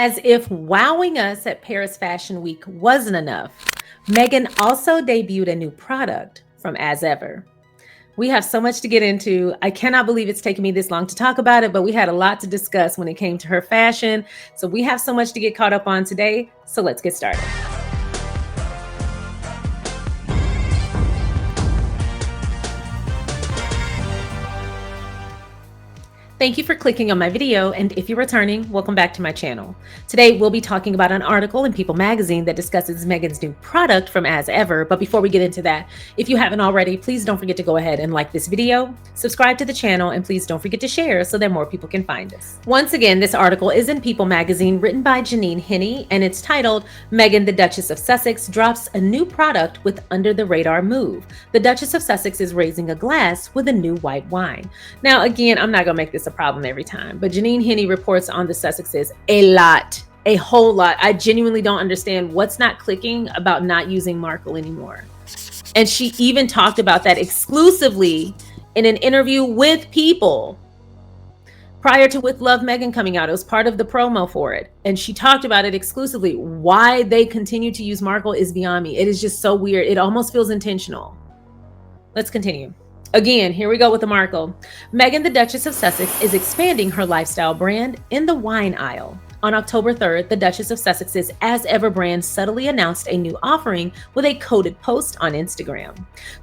As if wowing us at Paris Fashion Week wasn't enough, Meghan also debuted a new product from As Ever. We have so much to get into. I cannot believe it's taken me this long to talk about it, but we had a lot to discuss when it came to her fashion. So we have so much to get caught up on today. So let's get started. Thank you for clicking on my video, and if you're returning, welcome back to my channel. Today, we'll be talking about an article in People magazine that discusses Meghan's new product from As Ever, but before we get into that, if you haven't already, please don't forget to go ahead and like this video, subscribe to the channel, and please don't forget to share so that more people can find us. Once again, this article is in People magazine, written by Janine Henney, and it's titled, Meghan, the Duchess of Sussex, drops a new product with under-the-radar move. The Duchess of Sussex is raising a glass with a new white wine. Now, again, I'm not gonna make this a problem every time, but Janine Henney reports on the Sussexes a whole lot. I genuinely don't understand what's not clicking about not using Markle anymore. And she even talked about that exclusively in an interview with People prior to With Love Meghan coming out. It was part of the promo for it, and she talked about it exclusively. Why they continue to use Markle is beyond me. It is just so weird. It almost feels intentional. Let's continue. Again, here we go with the Markle. Meghan, the Duchess of Sussex, is expanding her lifestyle brand in the wine aisle. On October 3rd, the Duchess of Sussex's As Ever brand subtly announced a new offering with a coded post on Instagram.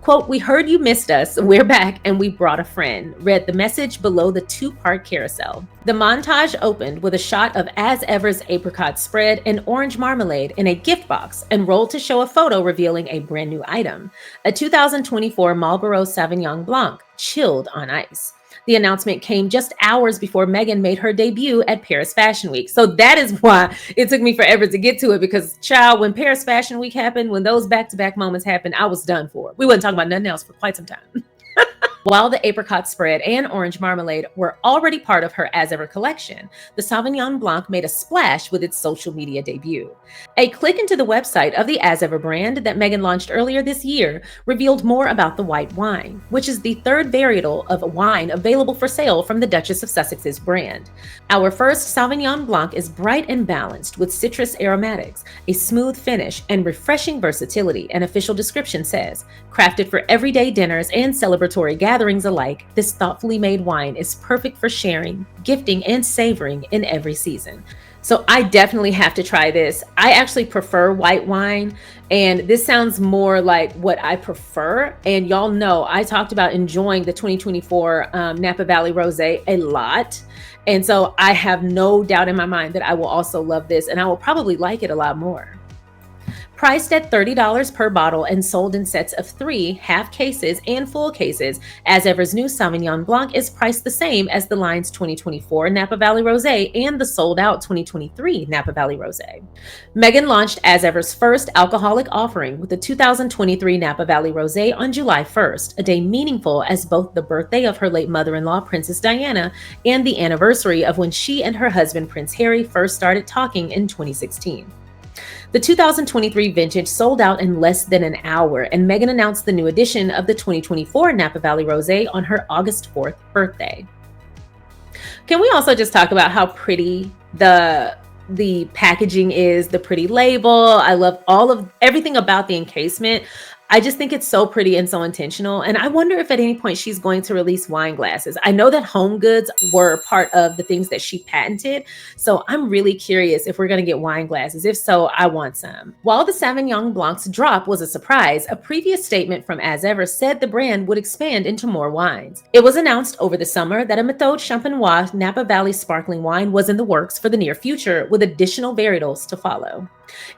Quote, "We heard you missed us. We're back and we brought a friend," read the message below the two-part carousel. The montage opened with a shot of As Ever's apricot spread and orange marmalade in a gift box and rolled to show a photo revealing a brand new item, a 2024 Marlborough Sauvignon Blanc, chilled on ice. The announcement came just hours before Meghan made her debut at Paris Fashion Week. So that is why it took me forever to get to it, because child, when Paris Fashion Week happened, when those back-to-back moments happened, I was done for. We wasn't talking about nothing else for quite some time. While the apricot spread and orange marmalade were already part of her As Ever collection, the Sauvignon Blanc made a splash with its social media debut. A click into the website of the As Ever brand that Meghan launched earlier this year revealed more about the white wine, which is the third varietal of wine available for sale from the Duchess of Sussex's brand. Our first Sauvignon Blanc is bright and balanced with citrus aromatics, a smooth finish, and refreshing versatility, an official description says. Crafted for everyday dinners and celebratory gatherings alike, this thoughtfully made wine is perfect for sharing, gifting, and savoring in every season. So I definitely have to try this. I actually prefer white wine, and this sounds more like what I prefer. And y'all know I talked about enjoying the 2024 Napa Valley Rosé a lot. And so I have no doubt in my mind that I will also love this, and I will probably like it a lot more. Priced at $30 per bottle and sold in sets of 3 half cases and full cases, As Ever's new Sauvignon Blanc is priced the same as the line's 2024 Napa Valley Rosé and the sold-out 2023 Napa Valley Rosé. Meghan launched As Ever's first alcoholic offering with the 2023 Napa Valley Rosé on July 1st, a day meaningful as both the birthday of her late mother-in-law, Princess Diana, and the anniversary of when she and her husband, Prince Harry, first started talking in 2016. The 2023 vintage sold out in less than an hour, and Meghan announced the new edition of the 2024 Napa Valley Rosé on her August 4th birthday. Can we also just talk about how pretty the packaging is, the pretty label? I love everything about the encasement. I just think it's so pretty and so intentional. And I wonder if at any point she's going to release wine glasses. I know that home goods were part of the things that she patented. So I'm really curious if we're going to get wine glasses. If so, I want some. While the Sauvignon Blanc's drop was a surprise, a previous statement from As Ever said the brand would expand into more wines. It was announced over the summer that a Méthode Champenois Napa Valley sparkling wine was in the works for the near future, with additional varietals to follow.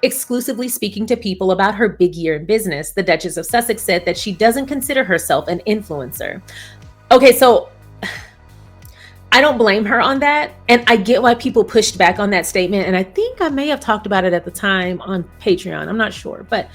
Exclusively speaking to People about her big year in business, the Duchess of Sussex said that she doesn't consider herself an influencer. Okay, so I don't blame her on that. And I get why people pushed back on that statement. And I think I may have talked about it at the time on Patreon. I'm not sure. But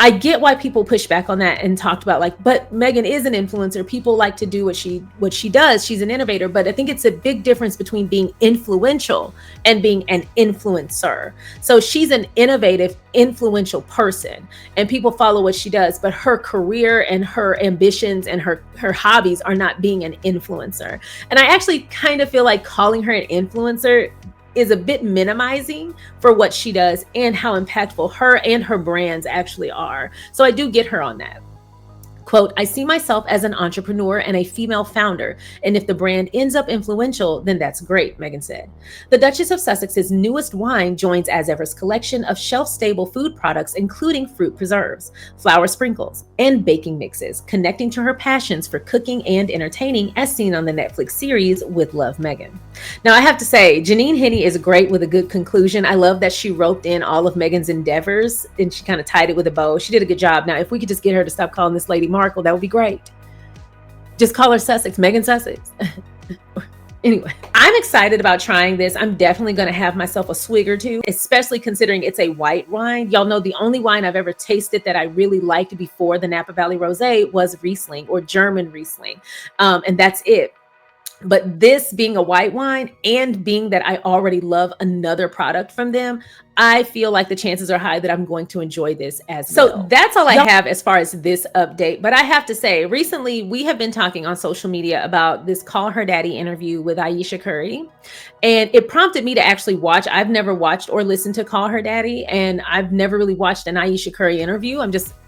I get why people push back on that and talked about like, but Meghan is an influencer. People like to do what she does. She's an innovator, but I think it's a big difference between being influential and being an influencer. So she's an innovative, influential person and people follow what she does, but her career and her ambitions and her hobbies are not being an influencer. And I actually kind of feel like calling her an influencer is a bit minimizing for what she does and how impactful her and her brands actually are. So I do get her on that. Quote, I see myself as an entrepreneur and a female founder, and if the brand ends up influential, then that's great, Meghan said. The Duchess of Sussex's newest wine joins As Ever's collection of shelf-stable food products, including fruit preserves, flour sprinkles, and baking mixes, connecting to her passions for cooking and entertaining, as seen on the Netflix series With Love, Meghan. Now, I have to say, Janine Henney is great with a good conclusion. I love that she roped in all of Meghan's endeavors, and she kind of tied it with a bow. She did a good job. Now, if we could just get her to stop calling this lady Markle, that would be great. Just call her Sussex, Meghan Sussex. Anyway, I'm excited about trying this. I'm definitely going to have myself a swig or two, especially considering it's a white wine. Y'all know the only wine I've ever tasted that I really liked before the Napa Valley Rosé was Riesling, or German Riesling. And that's it. But this being a white wine and being that I already love another product from them, I feel like the chances are high that I'm going to enjoy this as well. So that's all I have as far as this update. But I have to say, recently we have been talking on social media about this Call Her Daddy interview with Aisha Curry. And it prompted me to actually watch. I've never watched or listened to Call Her Daddy, and I've never really watched an Aisha Curry interview.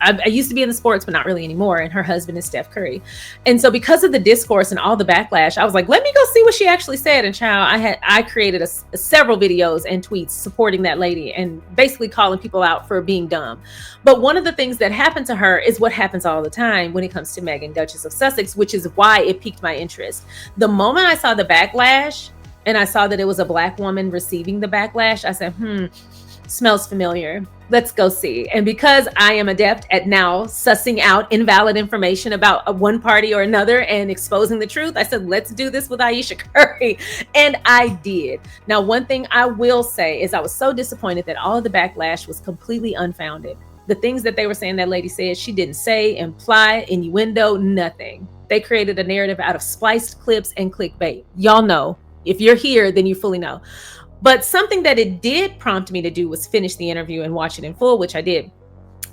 I used to be in the sports, but not really anymore. And her husband is Steph Curry. And so because of the discourse and all the backlash, I was like, let me go see what she actually said. And child, I created several videos and tweets supporting that lady and basically calling people out for being dumb. But one of the things that happened to her is what happens all the time when it comes to Meghan, Duchess of Sussex, which is why it piqued my interest. The moment I saw the backlash and I saw that it was a Black woman receiving the backlash, I said, smells familiar. Let's go see. And because I am adept at now sussing out invalid information about one party or another and exposing the truth, I said, let's do this with Aisha Curry. And I did. Now, one thing I will say is I was so disappointed that all of the backlash was completely unfounded. The things that they were saying that lady said, she didn't say, imply, innuendo, nothing. They created a narrative out of spliced clips and clickbait. Y'all know. If you're here, then you fully know. But something that it did prompt me to do was finish the interview and watch it in full, which I did.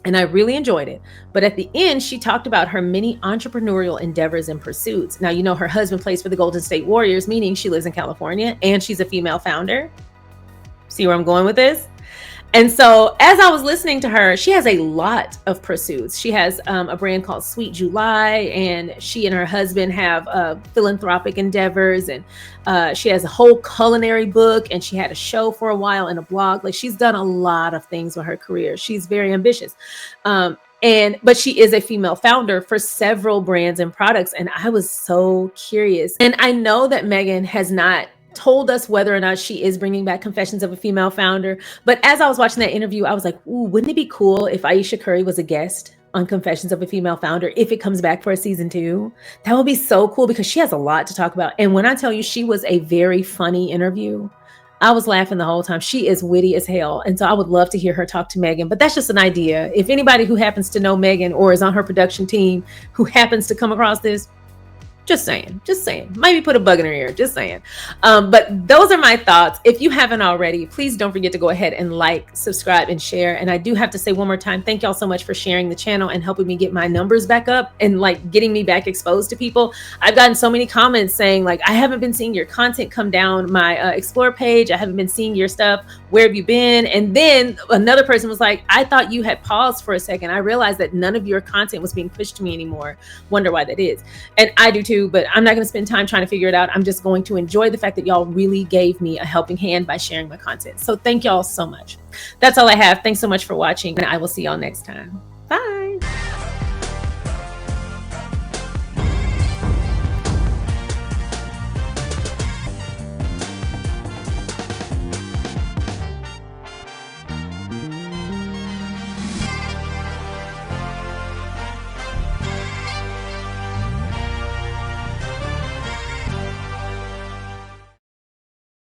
And I really enjoyed it. But at the end, she talked about her many entrepreneurial endeavors and pursuits. Now, you know, her husband plays for the Golden State Warriors, meaning she lives in California and she's a female founder. See where I'm going with this? And so as I was listening to her, she has a lot of pursuits. She has a brand called Sweet July, and she and her husband have philanthropic endeavors, and she has a whole culinary book, and she had a show for a while and a blog. Like, she's done a lot of things with her career. She's very ambitious. But she is a female founder for several brands and products. And I was so curious. And I know that Meghan has not told us whether or not she is bringing back Confessions of a Female Founder. But as I was watching that interview, I was like, ooh, wouldn't it be cool if Aisha Curry was a guest on Confessions of a Female Founder if it comes back for a season 2? That would be so cool because she has a lot to talk about. And when I tell you she was a very funny interview, I was laughing the whole time. She is witty as hell. And so I would love to hear her talk to Meghan, but that's just an idea. If anybody who happens to know Meghan or is on her production team who happens to come across this, just saying, maybe put a bug in her ear, just saying. But those are my thoughts. If you haven't already, please don't forget to go ahead and like, subscribe, and share. And I do have to say one more time, thank y'all so much for sharing the channel and helping me get my numbers back up and like getting me back exposed to people. I've gotten so many comments saying like, I haven't been seeing your content come down my Explore page. I haven't been seeing your stuff. Where have you been? And then another person was like, I thought you had paused for a second. I realized that none of your content was being pushed to me anymore. Wonder why that is. And I do too. But I'm not going to spend time trying to figure it out. I'm just going to enjoy the fact that y'all really gave me a helping hand by sharing my content. So thank y'all so much. That's all I have. Thanks so much for watching, and I will see y'all next time.